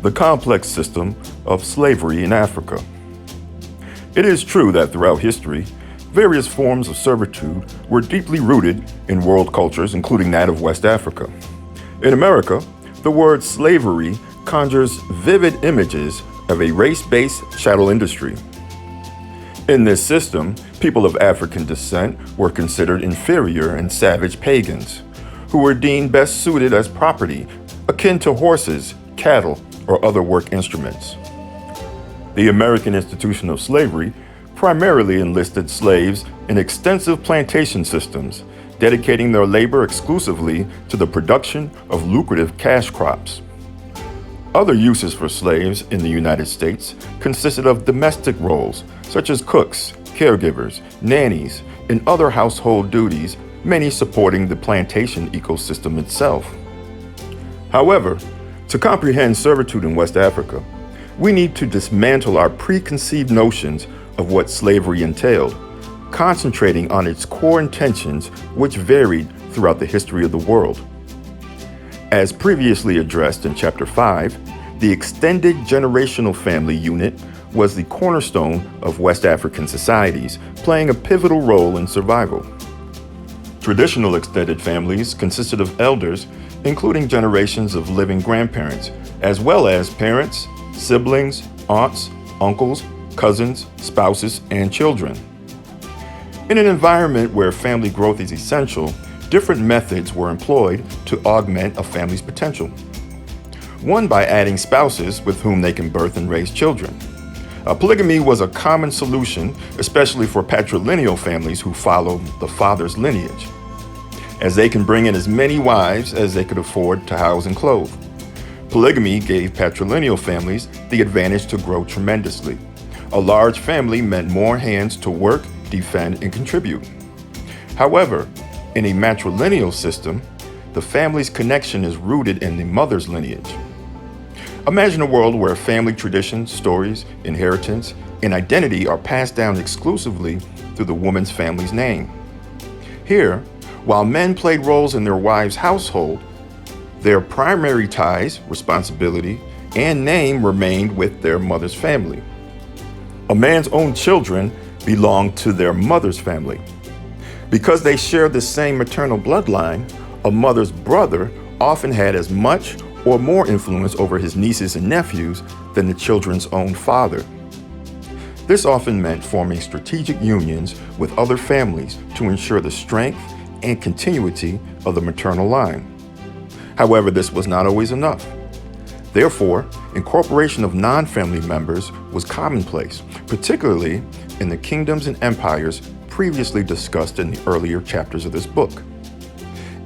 the complex system of slavery in Africa. It is true that throughout history, various forms of servitude were deeply rooted in world cultures, including that of West Africa. In America, the word slavery conjures vivid images of a race-based chattel industry. In this system, people of African descent were considered inferior and savage pagans, who were deemed best suited as property, akin to horses, cattle, or other work instruments. The American institution of slavery primarily enlisted slaves in extensive plantation systems, dedicating their labor exclusively to the production of lucrative cash crops. Other uses for slaves in the United States consisted of domestic roles, such as cooks, caregivers, nannies, and other household duties, many supporting the plantation ecosystem itself. However, to comprehend servitude in West Africa, we need to dismantle our preconceived notions of what slavery entailed, concentrating on its core intentions, which varied throughout the history of the world. As previously addressed in Chapter 5, the extended generational family unit was the cornerstone of West African societies, playing a pivotal role in survival. Traditional extended families consisted of elders, including generations of living grandparents, as well as parents, siblings, aunts, uncles, cousins, spouses, and children. In an environment where family growth is essential, different methods were employed to augment a family's potential. One by adding spouses with whom they can birth and raise children. Polygamy was a common solution, especially for patrilineal families who follow the father's lineage, as they can bring in as many wives as they could afford to house and clothe. Polygamy gave patrilineal families the advantage to grow tremendously. A large family meant more hands to work, defend, and contribute. However, in a matrilineal system, the family's connection is rooted in the mother's lineage. Imagine a world where family traditions, stories, inheritance, and identity are passed down exclusively through the woman's family's name. Here, while men played roles in their wives' household, their primary ties, responsibility, and name remained with their mother's family. A man's own children belonged to their mother's family. Because they shared the same maternal bloodline, a mother's brother often had as much or more influence over his nieces and nephews than the children's own father. This often meant forming strategic unions with other families to ensure the strength and continuity of the maternal line. However, this was not always enough. Therefore, incorporation of non-family members was commonplace, particularly in the kingdoms and empires previously discussed in the earlier chapters of this book.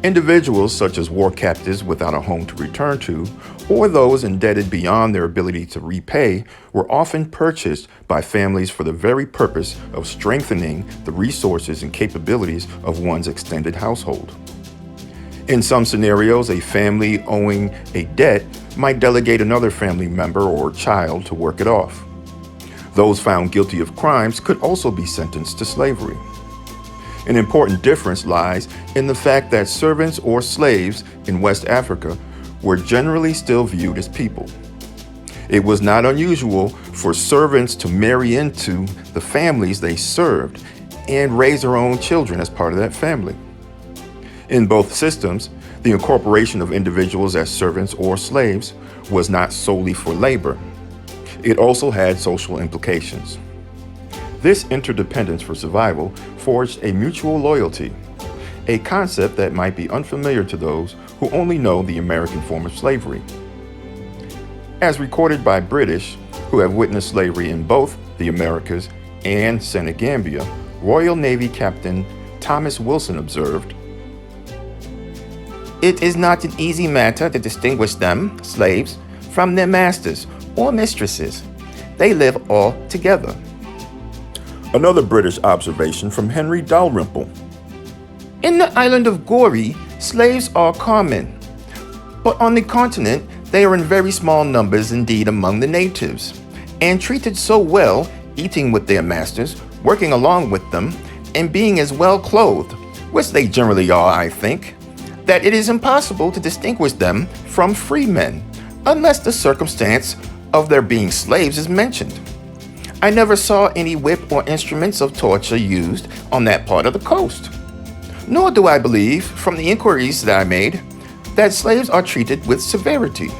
Individuals such as war captives without a home to return to, or those indebted beyond their ability to repay, were often purchased by families for the very purpose of strengthening the resources and capabilities of one's extended household. In some scenarios, a family owing a debt might delegate another family member or child to work it off. Those found guilty of crimes could also be sentenced to slavery. An important difference lies in the fact that servants or slaves in West Africa were generally still viewed as people. It was not unusual for servants to marry into the families they served and raise their own children as part of that family. In both systems, the incorporation of individuals as servants or slaves was not solely for labor. It also had social implications. This interdependence for survival forged a mutual loyalty, a concept that might be unfamiliar to those who only know the American form of slavery. As recorded by British, who have witnessed slavery in both the Americas and Senegambia, Royal Navy Captain Thomas Wilson observed, "It is not an easy matter to distinguish them, slaves, from their masters or mistresses. They live all together." Another British observation from Henry Dalrymple. "In the island of Goree, slaves are common, but on the continent, they are in very small numbers indeed among the natives, and treated so well, eating with their masters, working along with them, and being as well clothed, which they generally are, I think, that it is impossible to distinguish them from free men, unless the circumstance of their being slaves is mentioned. I never saw any whip or instruments of torture used on that part of the coast. Nor do I believe, from the inquiries that I made, that slaves are treated with severity.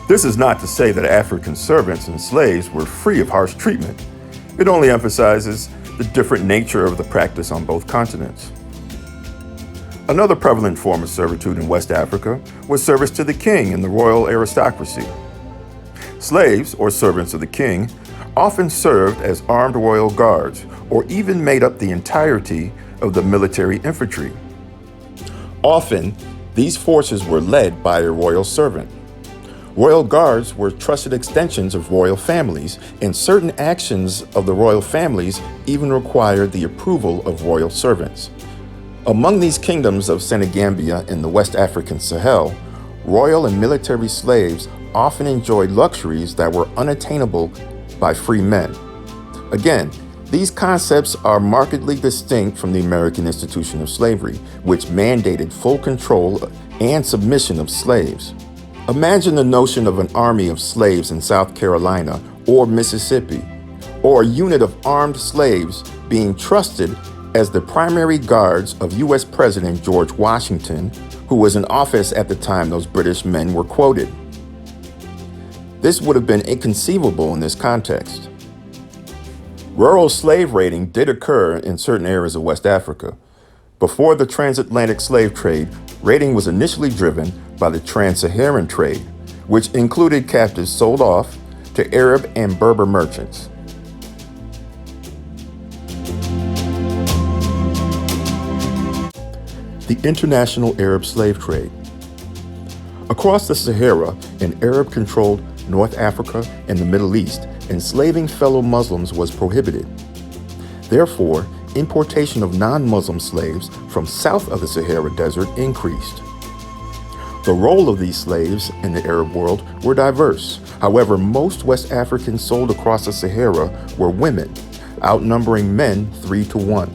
This is not to say that African servants and slaves were free of harsh treatment. It only emphasizes the different nature of the practice on both continents. Another prevalent form of servitude in West Africa was service to the king and the royal aristocracy. Slaves, or servants of the king, often served as armed royal guards or even made up the entirety of the military infantry. Often, these forces were led by a royal servant. Royal guards were trusted extensions of royal families, and certain actions of the royal families even required the approval of royal servants. Among these kingdoms of Senegambia and the West African Sahel, royal and military slaves often enjoyed luxuries that were unattainable by free men. Again, these concepts are markedly distinct from the American institution of slavery, which mandated full control and submission of slaves. Imagine the notion of an army of slaves in South Carolina or Mississippi, or a unit of armed slaves being trusted as the primary guards of U.S. President George Washington, who was in office at the time those British men were quoted. This would have been inconceivable in this context. Rural slave raiding did occur in certain areas of West Africa. Before the transatlantic slave trade, raiding was initially driven by the Trans-Saharan trade, which included captives sold off to Arab and Berber merchants. The international Arab slave trade. Across the Sahara, in Arab-controlled North Africa and the Middle East, enslaving fellow Muslims was prohibited. Therefore, importation of non-Muslim slaves from south of the Sahara Desert increased. The role of these slaves in the Arab world were diverse. However, most West Africans sold across the Sahara were women, outnumbering men 3-1,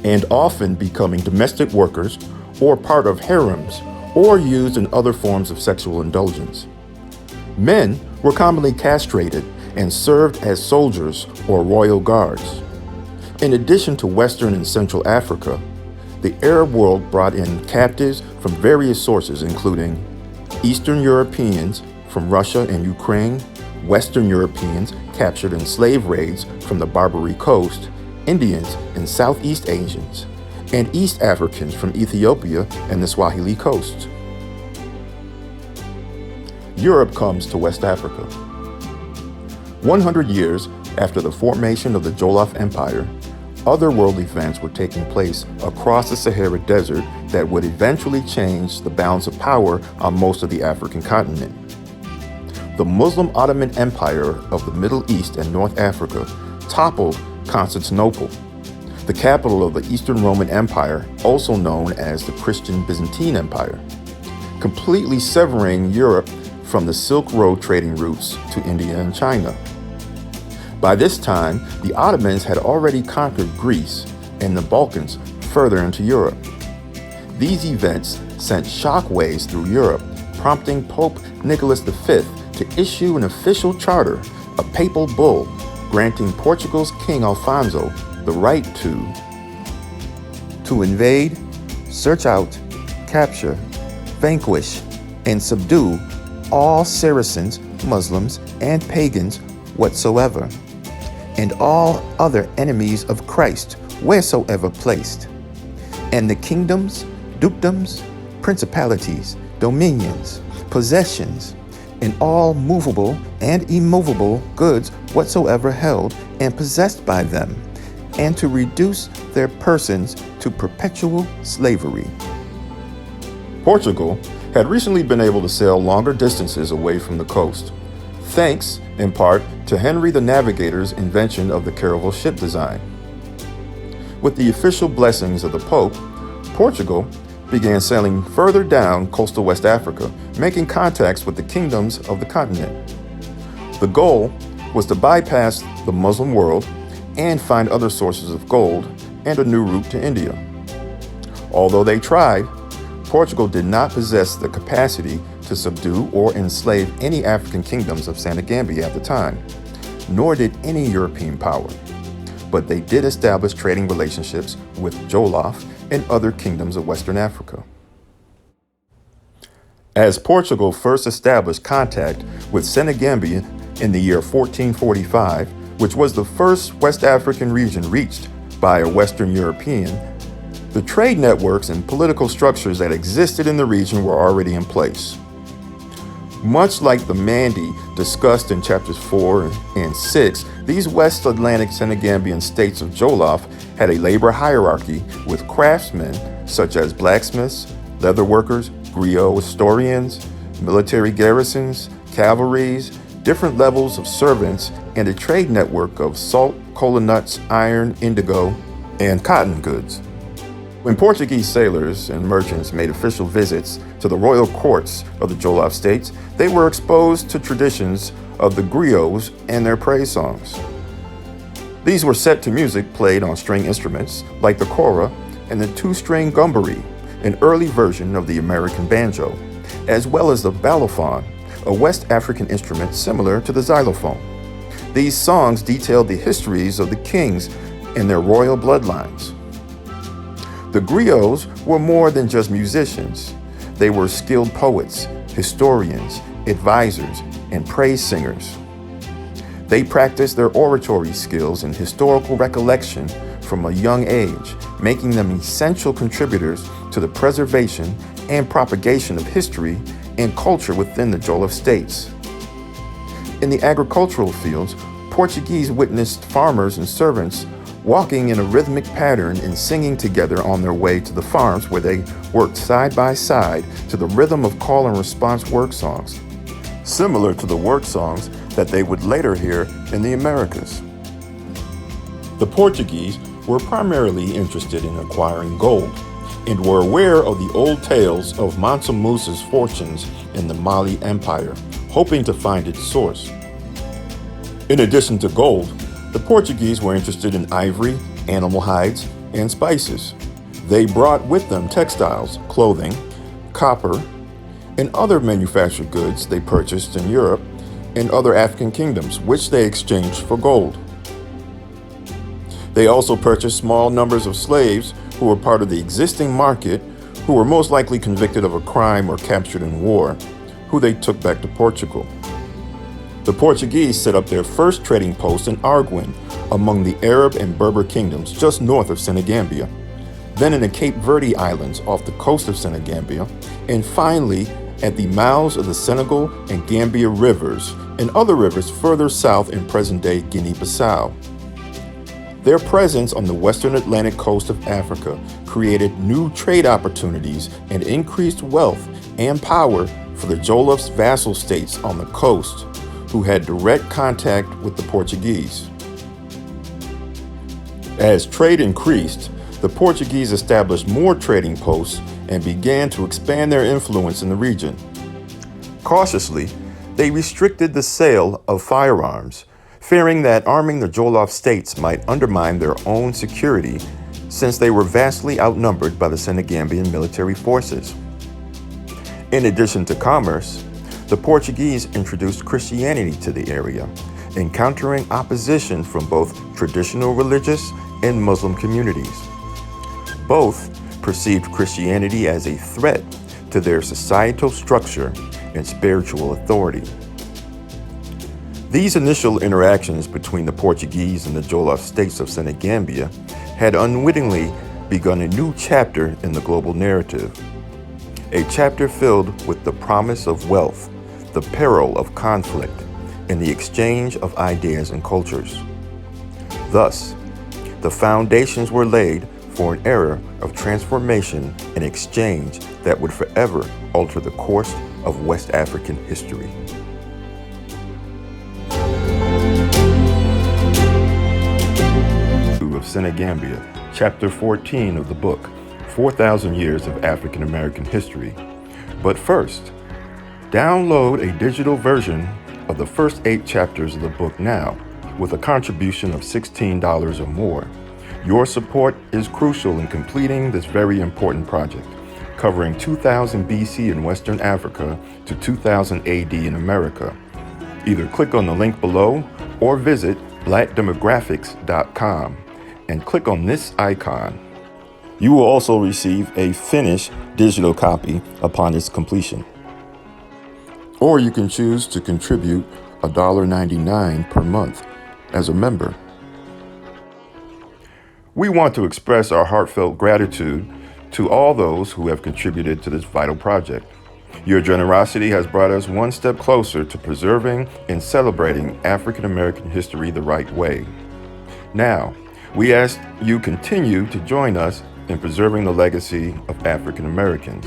and often becoming domestic workers or part of harems or used in other forms of sexual indulgence. Men were commonly castrated and served as soldiers or royal guards. In addition to Western and Central Africa, the Arab world brought in captives from various sources, including Eastern Europeans from Russia and Ukraine, Western Europeans captured in slave raids from the Barbary Coast, Indians and Southeast Asians, and East Africans from Ethiopia and the Swahili coast. Europe comes to West Africa. 100 years after the formation of the Jollof Empire, other world events were taking place across the Sahara Desert that would eventually change the balance of power on most of the African continent. The Muslim Ottoman Empire of the Middle East and North Africa toppled Constantinople, the capital of the Eastern Roman Empire, also known as the Christian Byzantine Empire, completely severing Europe from the Silk Road trading routes to India and China. By this time, the Ottomans had already conquered Greece and the Balkans further into Europe. These events sent shockwaves through Europe, prompting Pope Nicholas V to issue an official charter, a papal bull, granting Portugal's King Alfonso the right to invade, search out, capture, vanquish, and subdue all Saracens, Muslims, and pagans whatsoever, and all other enemies of Christ wheresoever placed, and the kingdoms, dukedoms, principalities, dominions, possessions, and all movable and immovable goods whatsoever held and possessed by them, and to reduce their persons to perpetual slavery. Portugal had recently been able to sail longer distances away from the coast, thanks, in part, to Henry the Navigator's invention of the caravel ship design. With the official blessings of the Pope, Portugal began sailing further down coastal West Africa, making contacts with the kingdoms of the continent. The goal was to bypass the Muslim world and find other sources of gold and a new route to India. Although they tried, Portugal did not possess the capacity to subdue or enslave any African kingdoms of Senegambia at the time, nor did any European power. But they did establish trading relationships with Jollof and other kingdoms of Western Africa. As Portugal first established contact with Senegambia in the year 1445, which was the first West African region reached by a Western European, the trade networks and political structures that existed in the region were already in place. Much like the Mandi discussed in chapters 4 and 6, these West Atlantic Senegambian states of Jollof had a labor hierarchy with craftsmen such as blacksmiths, leather workers, griot historians, military garrisons, cavalries, different levels of servants, and a trade network of salt, cola nuts, iron, indigo, and cotton goods. When Portuguese sailors and merchants made official visits to the royal courts of the Jollof states, they were exposed to traditions of the griots and their praise songs. These were set to music played on string instruments like the kora and the two-string gumboree, an early version of the American banjo, as well as the balafon, a West African instrument similar to the xylophone. These songs detailed the histories of the kings and their royal bloodlines. The griots were more than just musicians. They were skilled poets, historians, advisors, and praise singers. They practiced their oratory skills and historical recollection from a young age, making them essential contributors to the preservation and propagation of history and culture within the Jollof states. In the agricultural fields, Portuguese witnessed farmers and servants walking in a rhythmic pattern and singing together on their way to the farms where they worked side by side to the rhythm of call and response work songs, similar to the work songs that they would later hear in the Americas. The Portuguese were primarily interested in acquiring gold and were aware of the old tales of Mansa Musa's fortunes in the Mali Empire, hoping to find its source. In addition to gold, the Portuguese were interested in ivory, animal hides, and spices. They brought with them textiles, clothing, copper, and other manufactured goods they purchased in Europe and other African kingdoms, which they exchanged for gold. They also purchased small numbers of slaves who were part of the existing market, who were most likely convicted of a crime or captured in war, who they took back to Portugal. The Portuguese set up their first trading post in Arguin, among the Arab and Berber kingdoms just north of Senegambia, then in the Cape Verde Islands off the coast of Senegambia, and finally at the mouths of the Senegal and Gambia rivers and other rivers further south in present-day Guinea-Bissau. Their presence on the western Atlantic coast of Africa created new trade opportunities and increased wealth and power for the Jollof's vassal states on the coast, who had direct contact with the Portuguese. As trade increased, the Portuguese established more trading posts and began to expand their influence in the region. Cautiously, they restricted the sale of firearms, fearing that arming the Jollof states might undermine their own security since they were vastly outnumbered by the Senegambian military forces. In addition to commerce, the Portuguese introduced Christianity to the area, encountering opposition from both traditional religious and Muslim communities. Both perceived Christianity as a threat to their societal structure and spiritual authority. These initial interactions between the Portuguese and the Jollof states of Senegambia had unwittingly begun a new chapter in the global narrative, a chapter filled with the promise of wealth, the peril of conflict, and the exchange of ideas and cultures. Thus, the foundations were laid for an era of transformation and exchange that would forever alter the course of West African history. Of Senegambia, Chapter 14 of the book, 4,000 Years of African American History. But first, download a digital version of the first 8 chapters of the book now, with a contribution of $16 or more. Your support is crucial in completing this very important project. covering 2000 BC in Western Africa to 2000 AD in America. Either click on the link below or visit blackdemographics.com and click on this icon. You will also receive a finished digital copy upon its completion. Or you can choose to contribute $1.99 per month as a member. We want to express our heartfelt gratitude to all those who have contributed to this vital project. Your generosity has brought us one step closer to preserving and celebrating African American history the right way. Now, we ask you continue to join us in preserving the legacy of African Americans.